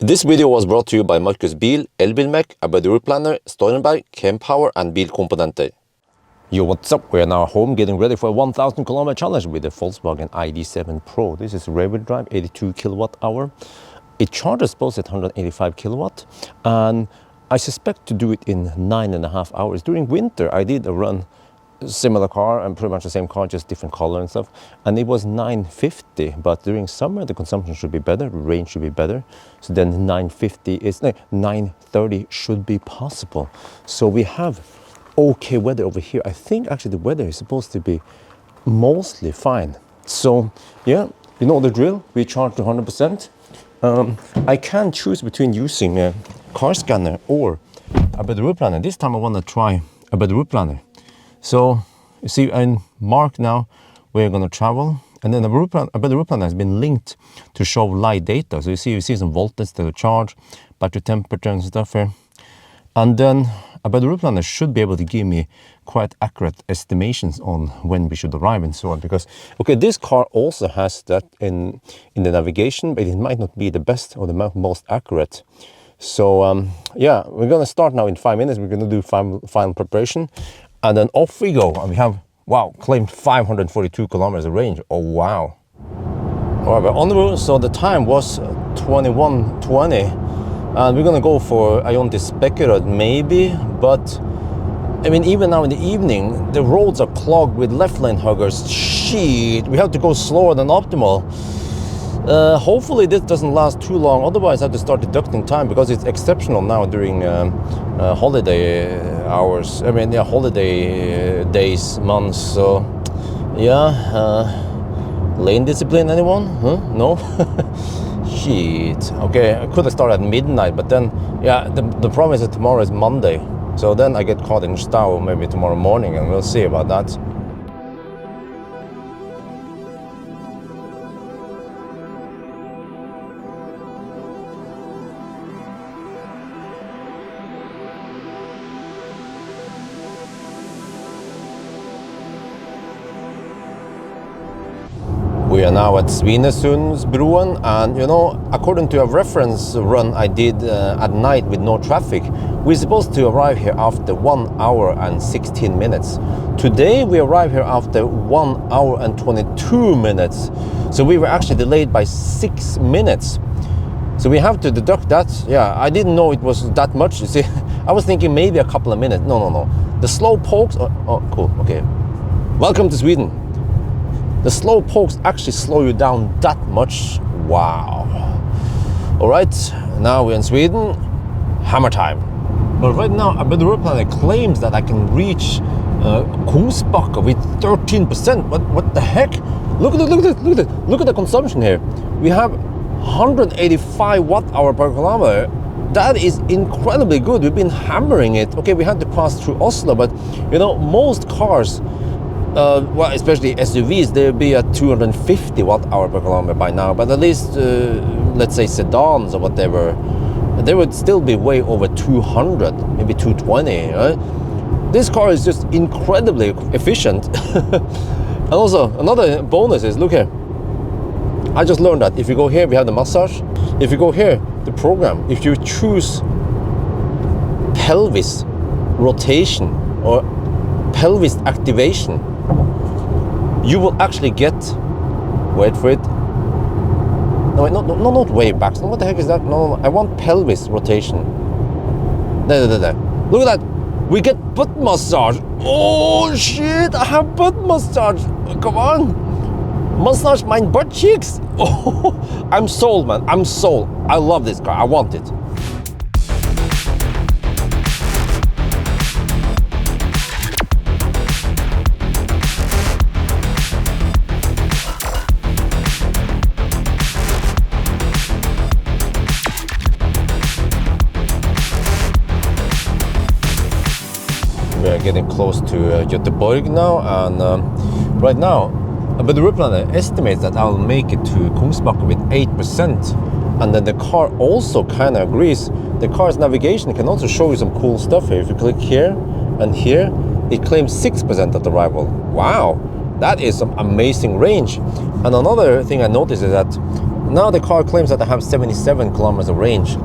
This video was brought to you by Markus Bil, Elbilmek, ABRP, Steurenberg, Kempower and Bilkomponenter. Yo, what's up? We are now home getting ready for a 1000 kilometer challenge with the Volkswagen ID7 Pro. This is rear-wheel drive, 82 kilowatt hour. It charges both at 185 kilowatt, and I suspect to do it in 9.5 hours. During winter, I did a run, similar car and pretty much the same car, just different color and stuff, and it was 950. But during summer the consumption should be better, range should be better, so then 930 should be possible. So we have okay weather over here. I think actually the weather is supposed to be mostly fine. So yeah, you know the drill, we charge to 100%. I can choose between using a car scanner or a ABRP planner. This time I want to try a ABRP planner. So you see, I mark now where you're going to travel, and then a ABRP planner has been linked to show live data. So you see some voltage to the charge, battery temperature and stuff here. And then a ABRP planner should be able to give me quite accurate estimations on when we should arrive and so on. Because, okay, this car also has that in the navigation, but it might not be the best or the most accurate. So yeah, we're going to start now in 5 minutes. We're going to do final preparation. And then off we go, and we have, wow, claimed 542 kilometers of range. Oh, wow. All right, we're on the road, so the time was 21:20, and we're gonna go for Ioniq maybe, but I mean, even now in the evening, the roads are clogged with left lane huggers. Shit, we have to go slower than optimal. Hopefully this doesn't last too long, otherwise I have to start deducting time, because it's exceptional now during holiday hours. I mean, yeah, holiday days, months. So yeah, lane discipline, anyone? Huh? No? Shit. Okay, I could have started at midnight, but then yeah, the problem is that tomorrow is Monday, so then I get caught in Stau maybe tomorrow morning, and we'll see about that. We are now at Svinesundsbroen, and you know, according to a reference run I did at night with no traffic, we're supposed to arrive here after 1 hour and 16 minutes. Today we arrive here after 1 hour and 22 minutes. So we were actually delayed by 6 minutes. So we have to deduct that. Yeah, I didn't know it was that much, you see. I was thinking maybe a couple of minutes. No. The slow pokes, oh cool, okay. Welcome to Sweden. The slow pokes actually slow you down that much. Wow. All right, now we're in Sweden. Hammer time. But right now, a ABRP planner claims that I can reach Kungsbacka with 13%. What the heck? Look at the consumption here. We have 185 watt-hour per kilometer. That is incredibly good. We've been hammering it. Okay, we had to pass through Oslo, but you know, most cars, well, especially SUVs, they'll be at 250 watt-hour per kilometer by now. But at least, let's say sedans or whatever, they would still be way over 200, maybe 220, right? This car is just incredibly efficient. And also, another bonus is, look here. I just learned that if you go here, we have the massage. If you go here, the program, if you choose pelvis rotation or pelvis activation, you will actually get, wait for it, no, not way back. So what the heck is that? No, I want pelvis rotation. There. Look at that, we get butt massage. Oh shit, I have butt massage. Come on, massage my butt cheeks. Oh, I'm sold, man, I'm sold. I love this car, I want it. We're getting close to Göteborg now, and right now, but the ABRP planner estimates that I'll make it to Kungsbacka with 8%, and then the car also kind of agrees. The car's navigation can also show you some cool stuff here. If you click here and here, it claims 6% at arrival. Wow, that is some amazing range. And another thing I noticed is that now the car claims that I have 77 kilometers of range,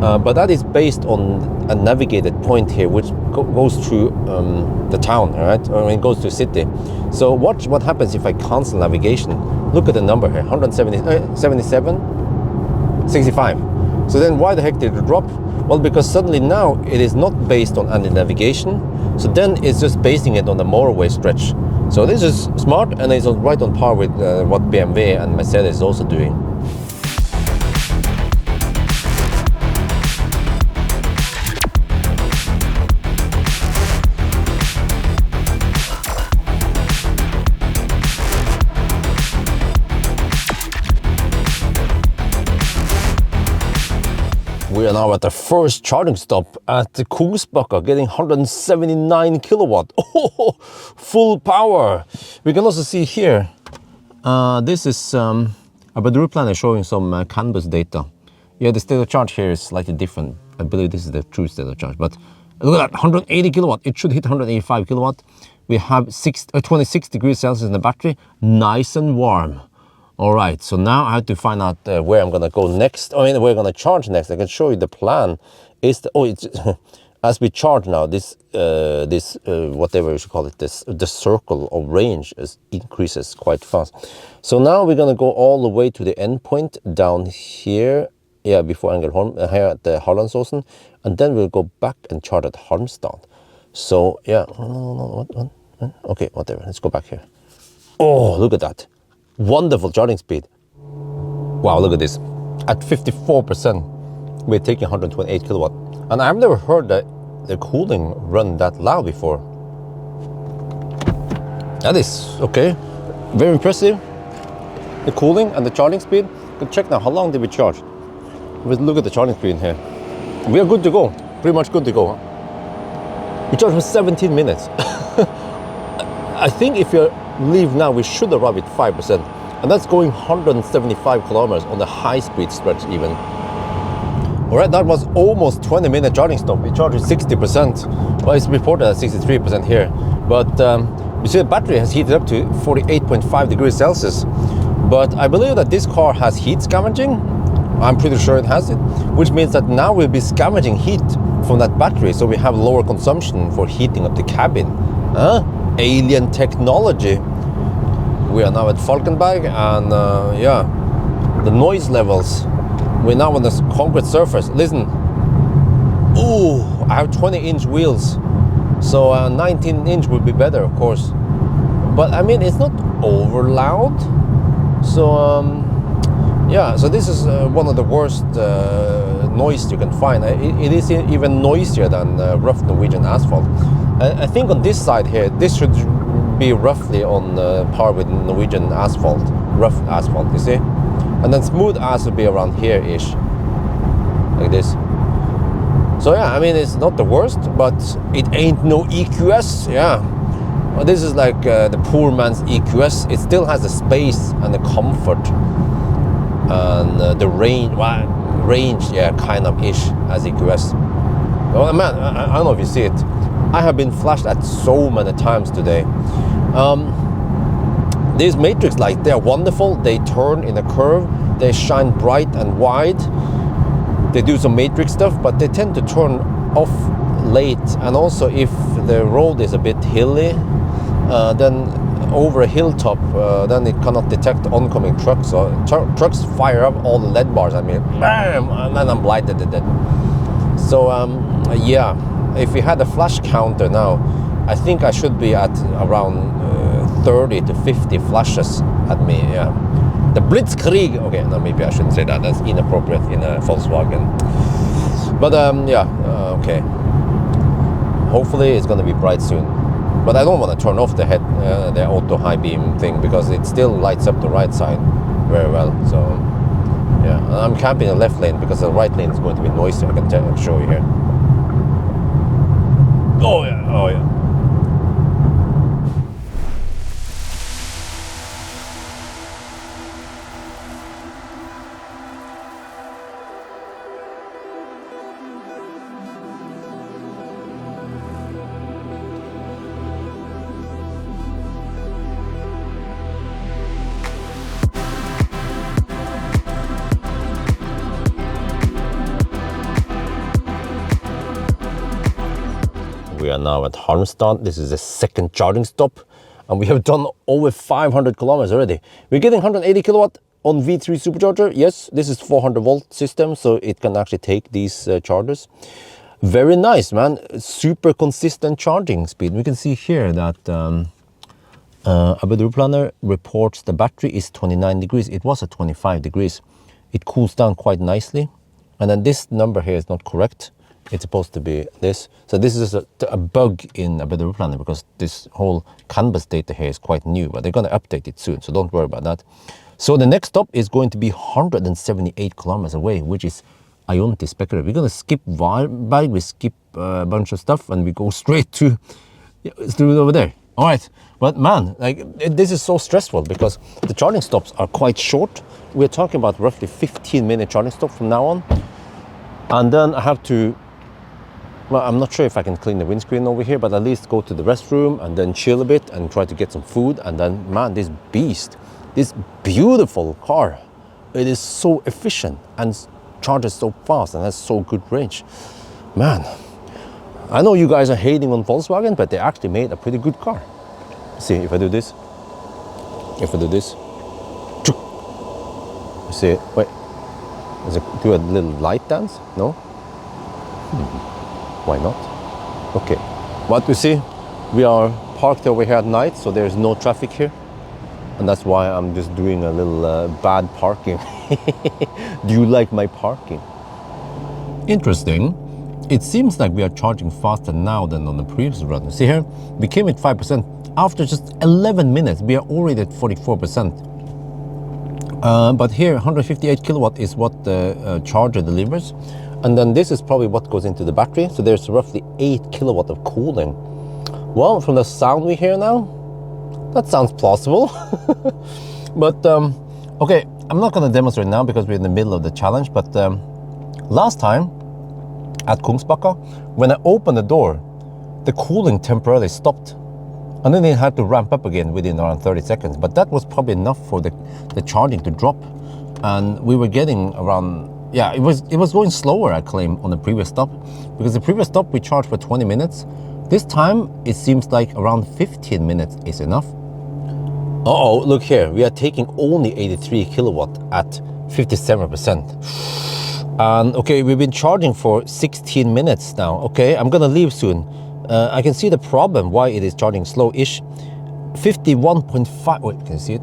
but that is based on a navigated point here, which goes through the town, all right? Or it goes to city. So watch what happens if I cancel navigation. Look at the number here, 77, 65. So then why the heck did it drop? Well, because suddenly now it is not based on any navigation. So then it's just basing it on the motorway stretch. So this is smart, and it's right on par with what BMW and Mercedes is also doing. We are now at the first charging stop at the Kongsbakka, getting 179 kilowatt. Oh, full power. We can also see here, this is a battery planner showing some CAN bus data. Yeah, the state of charge here is slightly different. I believe this is the true state of charge, but look at that, 180 kilowatt. It should hit 185 kilowatt. We have 26 degrees Celsius in the battery, nice and warm. All right, so now I have to find out where I'm gonna go next. I mean, where I'm gonna charge next. I can show you the plan. It's as we charge now, this whatever you should call it, the circle of range increases quite fast. So now we're gonna go all the way to the end point down here. Yeah, before Angelholm, here at the Harlandsåsen, and then we'll go back and charge at Halmstad. So yeah, okay, whatever. Let's go back here. Oh, look at that. Wonderful charging speed. Wow, look at this. At 54%, we're taking 128 kilowatt. And I've never heard the cooling run that loud before. That is okay. Very impressive. The cooling and the charging speed. You can check now, how long did we charge? Let's look at the charging speed in here. We are good to go. Pretty much good to go. We charged for 17 minutes. I think if you leave now, we should arrive at 5%. And that's going 175 kilometers on the high-speed stretch even. All right, that was almost 20-minute charging stop. We charged 60%. Well, it's reported at 63% here. But you see the battery has heated up to 48.5 degrees Celsius. But I believe that this car has heat scavenging. I'm pretty sure it has it, which means that now we'll be scavenging heat from that battery, so we have lower consumption for heating up the cabin. Alien technology. We are now at Falkenberg, and yeah, the noise levels. We're now on this concrete surface. Listen. Ooh, I have 20-inch wheels, so 19-inch would be better, of course. But I mean, it's not over loud. So yeah, so this is one of the worst noise you can find. It is even noisier than rough Norwegian asphalt. I think on this side here, this should be roughly on par with Norwegian asphalt, rough asphalt, you see? And then smooth as would be around here-ish, like this. So yeah, I mean, it's not the worst, but it ain't no EQS, yeah. Well, this is like the poor man's EQS. It still has the space and the comfort and the range, well, yeah, kind of ish as EQS. Well, man, I don't know if you see it. I have been flashed at so many times today. These matrix lights, they are wonderful. They turn in a curve. They shine bright and wide. They do some matrix stuff, but they tend to turn off late. And also if the road is a bit hilly, then over a hilltop, then it cannot detect oncoming trucks. So trucks fire up all the LED bars at me, bam, and then I'm blinded at it. So yeah, if we had a flash counter now, I think I should be at around 30 to 50 flashes at me, yeah. The Blitzkrieg, okay, no, maybe I shouldn't say that, that's inappropriate in a Volkswagen. But yeah, okay. Hopefully it's gonna be bright soon. But I don't want to turn off the the auto high beam thing, because it still lights up the right side very well. So yeah, and I'm camping in the left lane because the right lane is going to be noisy. I can show you here. Oh yeah, oh yeah. We are now at Halmstad. This is the second charging stop, and we have done over 500 kilometers already. We're getting 180 kilowatt on V3 supercharger. Yes, this is 400 volt system, so it can actually take these chargers. Very nice, man. Super consistent charging speed. We can see here that ABRP planner reports the battery is 29 degrees. It was at 25 degrees. It cools down quite nicely. And then this number here is not correct. It's supposed to be this. So this is a bug in ABRP planner because this whole canvas data here is quite new, but they're going to update it soon, so don't worry about that. So the next stop is going to be 178 kilometers away, which is Ioniq speculative. We're going to skip Varberg, we skip a bunch of stuff, and we go straight to over there. All right, but man, like this is so stressful because the charging stops are quite short. We're talking about roughly 15-minute charging stop from now on. And then I have to, well, I'm not sure if I can clean the windscreen over here, but at least go to the restroom and then chill a bit and try to get some food. And then, man, this beast, this beautiful car, it is so efficient and charges so fast and has so good range. Man, I know you guys are hating on Volkswagen, but they actually made a pretty good car. See, if I do this, see, wait, does it do a little light dance? No? Why not? Okay, but you see, we are parked over here at night, so there's no traffic here. And that's why I'm just doing a little bad parking. Do you like my parking? Interesting. It seems like we are charging faster now than on the previous run. See here, we came at 5%. After just 11 minutes, we are already at 44%. But here, 158 kilowatt is what the charger delivers. And then this is probably what goes into the battery. So there's roughly 8 kilowatt of cooling. Well, from the sound we hear now, that sounds plausible. But, okay, I'm not gonna demonstrate now because we're in the middle of the challenge, but last time at Kungsbacka, when I opened the door, the cooling temporarily stopped. And then it had to ramp up again within around 30 seconds. But that was probably enough for the charging to drop. And we were getting around, yeah, it was going slower, I claim, on the previous stop. Because the previous stop we charged for 20 minutes. This time, it seems like around 15 minutes is enough. Uh-oh, look here. We are taking only 83 kilowatt at 57%. And okay, we've been charging for 16 minutes now. Okay, I'm gonna leave soon. I can see the problem why it is charging slow-ish. 51.5, wait, can you see it?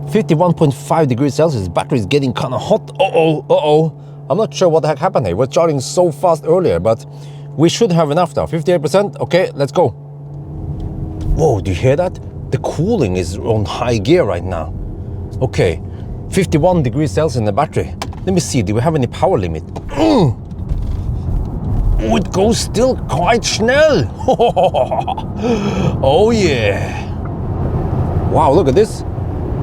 51.5 degrees Celsius, battery is getting kind of hot. Uh-oh. I'm not sure what the heck happened here. We're charging so fast earlier, but we should have enough now. 58%, okay, let's go. Whoa, do you hear that? The cooling is on high gear right now. Okay, 51 degrees Celsius in the battery. Let me see, do we have any power limit? Oh, it goes still quite schnell. Oh yeah. Wow, look at this.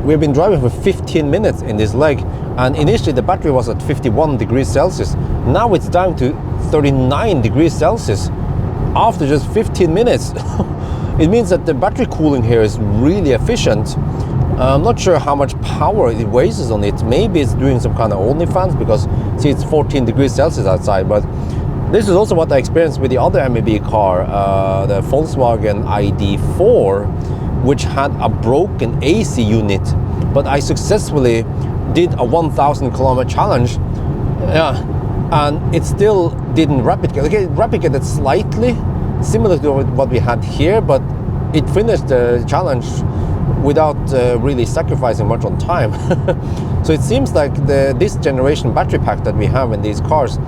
We've been driving for 15 minutes in this leg, and initially the battery was at 51 degrees Celsius. Now it's down to 39 degrees Celsius after just 15 minutes. It means that the battery cooling here is really efficient. I'm not sure how much power it wastes on it. Maybe it's doing some kind of OnlyFans because, see, it's 14 degrees Celsius outside, but this is also what I experienced with the other MEB car, the Volkswagen ID4, which had a broken AC unit, but I successfully did a 1,000 kilometer challenge. Yeah, and it still didn't replicate. Okay, it replicated slightly, similar to what we had here, but it finished the challenge without really sacrificing much on time. So it seems like this generation battery pack that we have in these cars,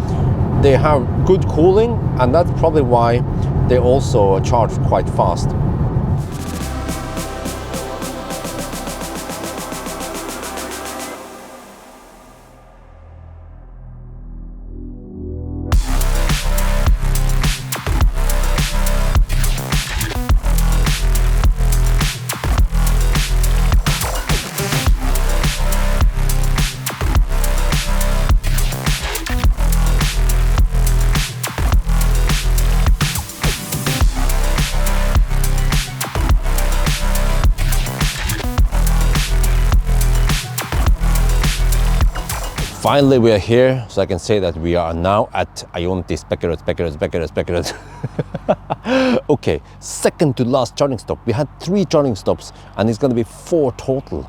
they have good cooling, and that's probably why they also charge quite fast. Finally, we are here, so I can say that we are now at Ioniq Spekkeret. Okay, second to last charging stop. We had 3 charging stops, and it's going to be 4 total.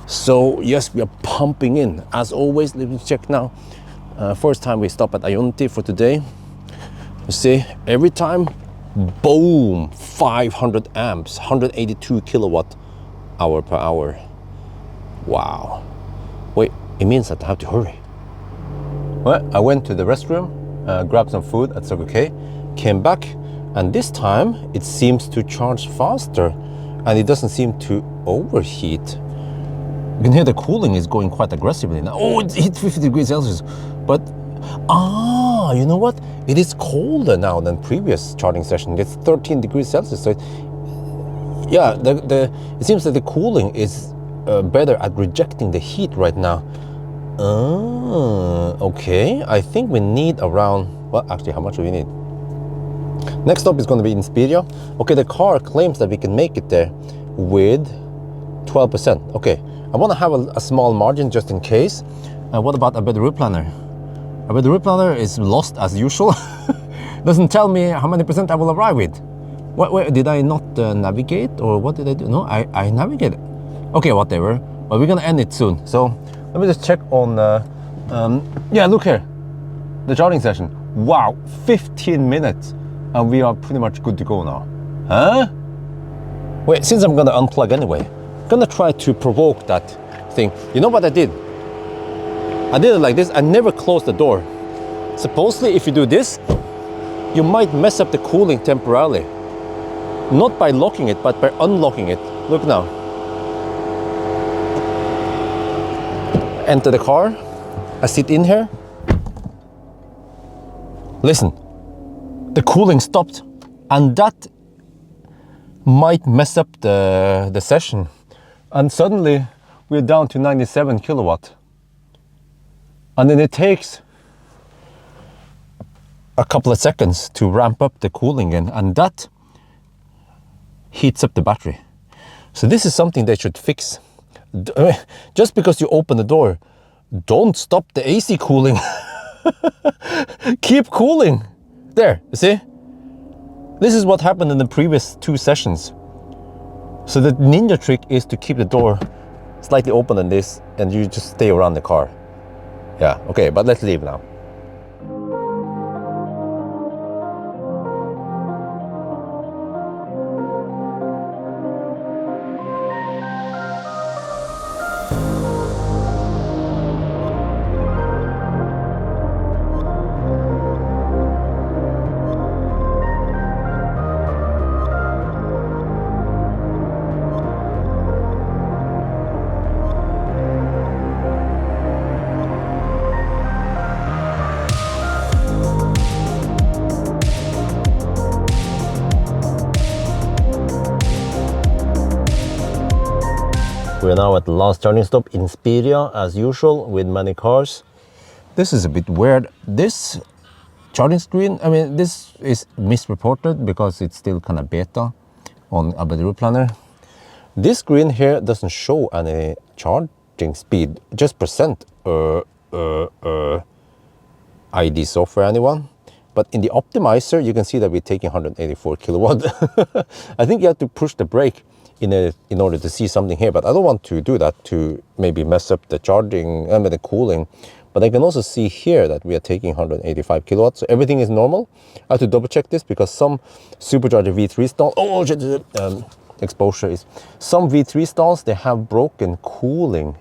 So yes, we are pumping in. As always, let me check now. First time we stop at Ioniq for today. You see, every time, boom, 500 amps, 182 kilowatt hour per hour. Wow. Wait, it means that I have to hurry. Well, I went to the restroom, grabbed some food at Circle K, came back, and this time it seems to charge faster and it doesn't seem to overheat. You can hear the cooling is going quite aggressively now. Oh, it hit 50 degrees Celsius. But, you know what? It is colder now than previous charging session. It's 13 degrees Celsius. So yeah, it seems that the cooling is better at rejecting the heat right now. Okay. I think we need around, well, actually, how much do we need? Next stop is going to be in Inspiria. Okay, the car claims that we can make it there with 12%. Okay, I want to have a small margin just in case. What about a better route planner? A better route planner is lost as usual. Doesn't tell me how many percent I will arrive with. What did I not navigate, or what did I do? No, I navigated. Okay, whatever. But we're gonna end it soon. So let me just check on. Yeah, look here, the charging session. Wow, 15 minutes, and we are pretty much good to go now. Huh? Wait, since I'm gonna unplug anyway, I'm gonna try to provoke that thing. You know what I did? I did it like this. I never closed the door. Supposedly, if you do this, you might mess up the cooling temporarily. Not by locking it, but by unlocking it. Look now. Enter the car. I sit in here. Listen, the cooling stopped, and that might mess up the session. And suddenly, we're down to 97 kilowatt. And then it takes a couple of seconds to ramp up the cooling in, and that heats up the battery. So this is something they should fix. Just because you open the door, don't stop the AC cooling. Keep cooling. There, you see? This is what happened in the previous 2 sessions. So the ninja trick is to keep the door slightly open than this, and you just stay around the car. Yeah, okay, but let's leave now. We're now at the last charging stop in Inspiria, as usual, with many cars. This is a bit weird. This charging screen, I mean, this is misreported because it's still kind of beta on a better route planner. This screen here doesn't show any charging speed, just percent ID software, anyone. But in the optimizer, you can see that we're taking 184 kilowatt. I think you have to push the brake in order to see something here, but I don't want to do that to maybe mess up the charging, the cooling. But I can also see here that we are taking 185 kilowatts, so everything is normal. I have to double check this because some supercharger V3 stalls, exposure is, some V3 stalls, they have broken cooling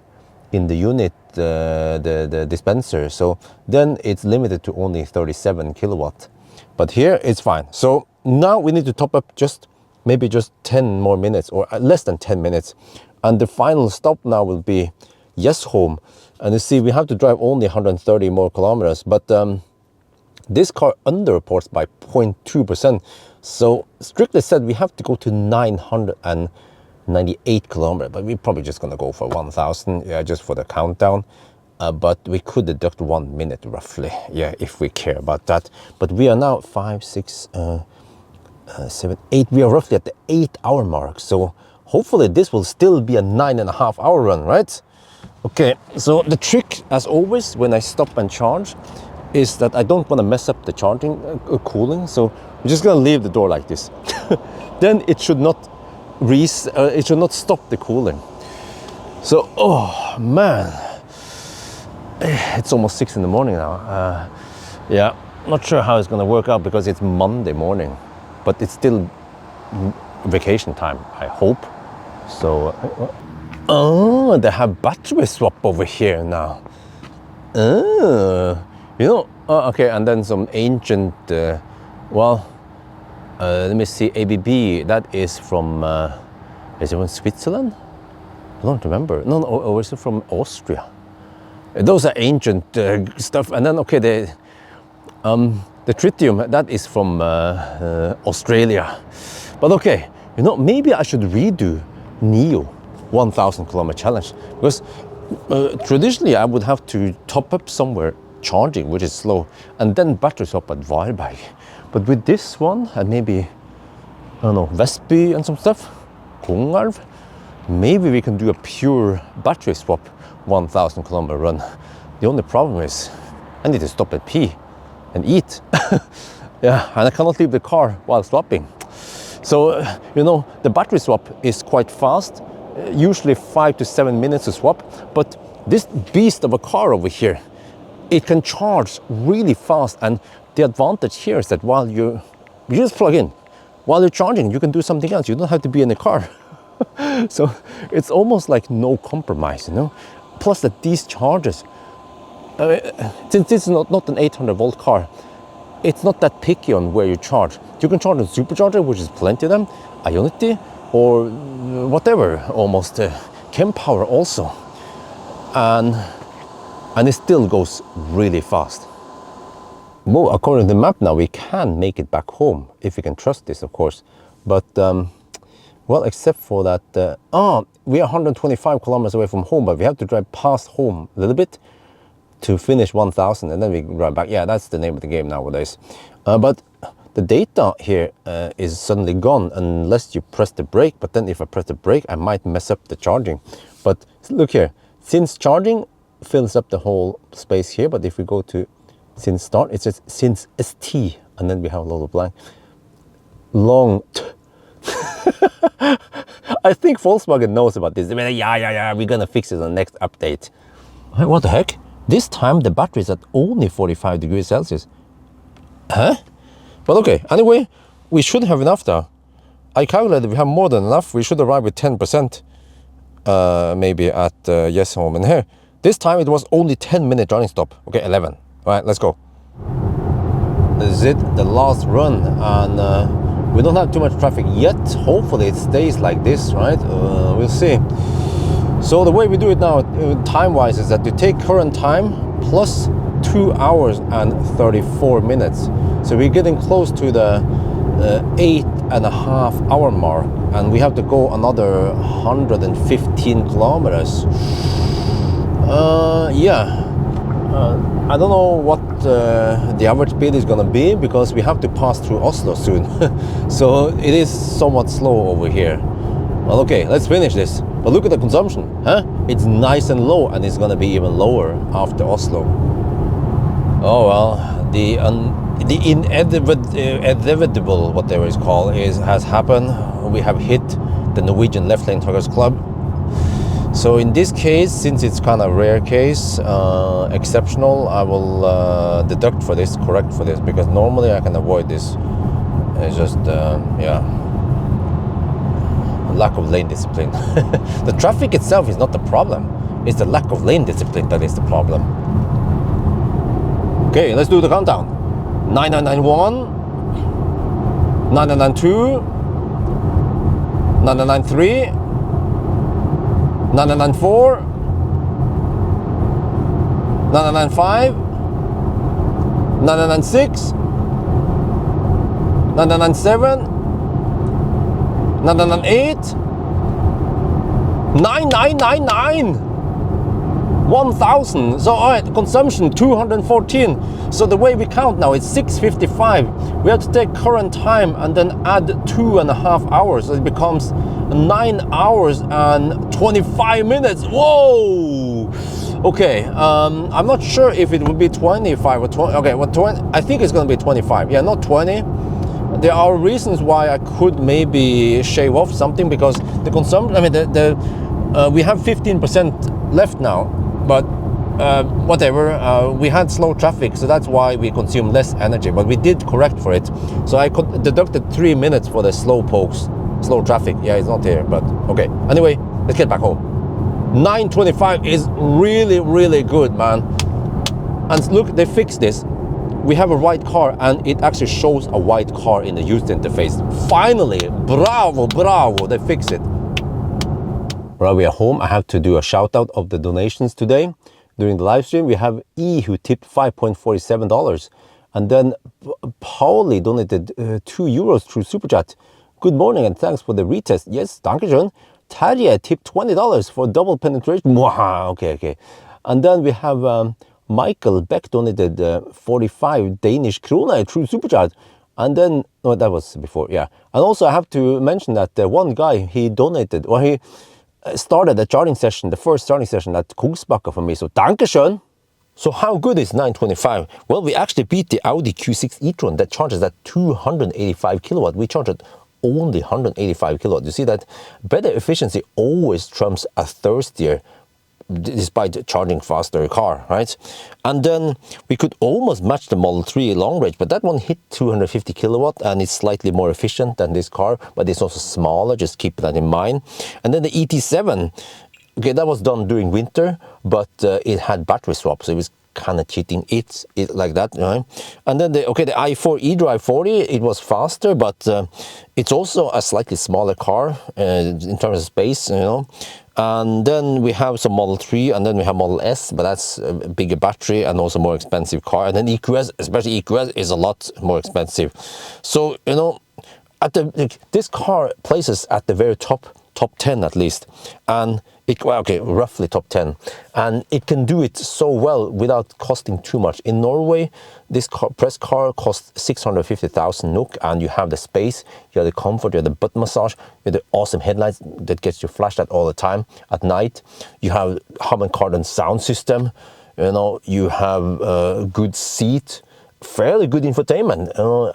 in the unit, the dispenser, so then it's limited to only 37 kilowatt. But here it's fine. So now we need to top up maybe just 10 more minutes, or less than 10 minutes. And the final stop now will be Home. And you see, we have to drive only 130 more kilometers, but this car underreports by 0.2%. So strictly said, we have to go to 998 kilometers, but we're probably just gonna go for 1,000, yeah, just for the countdown. But we could deduct 1 minute roughly, yeah, if we care about that. But we are now 5, 6, 7, 8, we are roughly at the 8-hour mark. So hopefully this will still be a 9.5-hour run, right? Okay, so the trick, as always, when I stop and charge, is that I don't want to mess up the charging cooling. So we're just gonna leave the door like this. Then it should not stop the cooling. So, oh man, it's almost 6 in the morning now. Yeah, not sure how it's gonna work out because it's Monday morning, but it's still vacation time, I hope. So, oh, they have battery swap over here now. You know, okay, and then some ancient, let me see, ABB, that is from it from Switzerland? I don't remember. No, or is it from Austria? Those are ancient stuff. And then, okay, the tritium, that is from Australia. But okay, you know, maybe I should redo NIO 1000 kilometer challenge, because traditionally I would have to top up somewhere charging, which is slow, and then battery swap at Varberg. But with this one, and maybe, I don't know, Vestby and some stuff, Kongalv, maybe we can do a pure battery swap 1000 kilometer run. The only problem is I need to stop at pee and eat. Yeah, and I cannot leave the car while swapping. So, you know, the battery swap is quite fast, usually 5 to 7 minutes to swap, but this beast of a car over here, it can charge really fast. And the advantage here is that while you just plug in, while you're charging, you can do something else. You don't have to be in the car. So it's almost like no compromise, you know. Plus that these chargers, since this is not an 800 volt car, it's not that picky on where you charge. You can charge on supercharger, which is plenty of them, Ioniq, or whatever, almost Kempower also, and it still goes really fast. Well, according to the map now, we can make it back home if we can trust this, of course. But well, except for that, we are 125 kilometers away from home, but we have to drive past home a little bit to finish 1000, and then we drive back. Yeah, that's the name of the game nowadays. But the data here is suddenly gone unless you press the brake. But then if I press the brake, I might mess up the charging. But look here, since charging fills up the whole space here. But if we go to since start, it says since ST, and then we have a little blank. Long I think Volkswagen knows about this. Yeah, we're gonna fix it on the next update. Hey, what the heck? This time the battery is at only 45 degrees Celsius. Huh? But okay, anyway, we should have enough now. I calculated we have more than enough. We should arrive with 10% maybe at Yes Home. And here, this time it was only 10-minute running stop. Okay, 11. All right, let's go. This is it, the last run, and we don't have too much traffic yet. Hopefully it stays like this, right? We'll see. So the way we do it now, time-wise, is that you take current time plus 2 hours and 34 minutes. So we're getting close to the 8.5 hour mark, and we have to go another 115 kilometers. Yeah. I don't know what the average speed is gonna be, because we have to pass through Oslo soon. So it is somewhat slow over here. Well, okay, let's finish this. But look at the consumption, huh? It's nice and low, and it's gonna be even lower after Oslo. Oh well, the inevitable, whatever it's called, has happened. We have hit the Norwegian Left Lane Truckers Club. So in this case, since it's kind of rare case, exceptional, I will deduct for this, correct for this, because normally I can avoid this. It's just, yeah, lack of lane discipline. The traffic itself is not the problem. It's the lack of lane discipline that is the problem. Okay, let's do the countdown. 9991, 9992, 9993, 994, 995, 996, 997, 998, 9999. 1000. So all right, consumption 214. So the way we count now, it's 6:55. We have to take current time and then add 2.5 hours. So it becomes 9 hours and 25 minutes. Whoa. Okay, I'm not sure if it would be 25 or 20. Okay, well, 20. I think it's going to be 25. Yeah, not 20. There are reasons why I could maybe shave off something, because the consumption, I mean, we have 15% left now, but whatever, we had slow traffic, so that's why we consume less energy, but we did correct for it. So I could deducted 3 minutes for the slow traffic. Yeah, it's not here, but okay. Anyway, let's get back home. 9:25 is really, really good, man. And look, they fixed this. We have a white car, and it actually shows a white car in the user interface. Finally, bravo, bravo, they fixed it. Right, we are home. I have to do a shout out of the donations today. During the live stream, we have E who tipped $5.47. And then Pauli donated €2 through Super Chat. Good morning and thanks for the retest. Yes, dankeschön. Terje tipped $20 for double penetration. Wow, okay. And then we have Michael Beck donated 45 Danish krona through Super Chat. And then, no, that was before, yeah. And also I have to mention that one guy, he donated, or he started a charging session, the first charging session at Kongsbakka for me. So, dankeschön. So how good is 925? Well, we actually beat the Audi Q6 e-tron that charges at 285 kilowatt. We charge at only 185 kilowatt. You see that better efficiency always trumps a thirstier, despite charging faster car, right? And then we could almost match the Model 3 long range, but that one hit 250 kilowatt and it's slightly more efficient than this car, but it's also smaller, just keep that in mind. And then the ET7, okay, that was done during winter, but it had battery swap, so it was kind of cheating it like that, right? And then the i4 eDrive 40, it was faster, but it's also a slightly smaller car in terms of space, you know. And then we have some Model 3, and then we have Model S, but that's a bigger battery and also more expensive car. And then EQS, especially EQS, is a lot more expensive. So, you know, this car places at the very top 10 at least, and roughly top 10, and it can do it so well without costing too much. In Norway, this press car costs 650,000 NOK, and you have the space, you have the comfort, you have the butt massage, you have the awesome headlights that gets you flashed at all the time at night. You have Harman Kardon sound system, you know, you have a good seat, fairly good infotainment.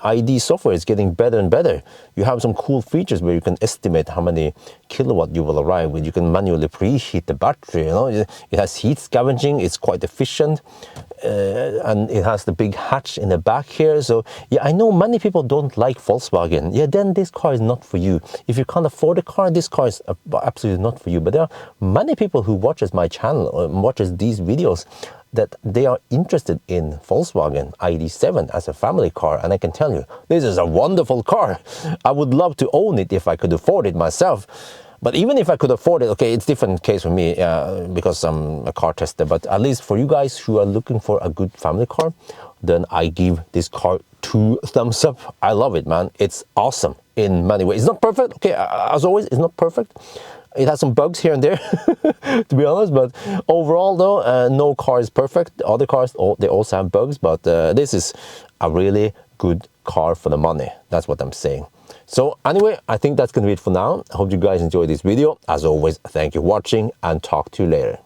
ID software is getting better and better. You have some cool features where you can estimate how many kilowatt you will arrive with. You can manually preheat the battery, you know. It has heat scavenging, it's quite efficient, and it has the big hatch in the back here. So yeah, I know many people don't like Volkswagen. Yeah, then this car is not for you. If you can't afford a car, this car is absolutely not for you. But there are many people who watches my channel or watches these videos that they are interested in Volkswagen ID7 as a family car, and I can tell you, this is a wonderful car. I would love to own it if I could afford it myself. But even if I could afford it, okay, it's a different case for me because I'm a car tester, but at least for you guys who are looking for a good family car, then I give this car 2 thumbs up. I love it, man. It's awesome in many ways. It's not perfect, okay, as always, it's not perfect. It has some bugs here and there, to be honest, but overall though, no car is perfect. Other cars, they also have bugs, but this is a really good car for the money. That's what I'm saying. So anyway, I think that's going to be it for now. I hope you guys enjoyed this video. As always, thank you for watching and talk to you later.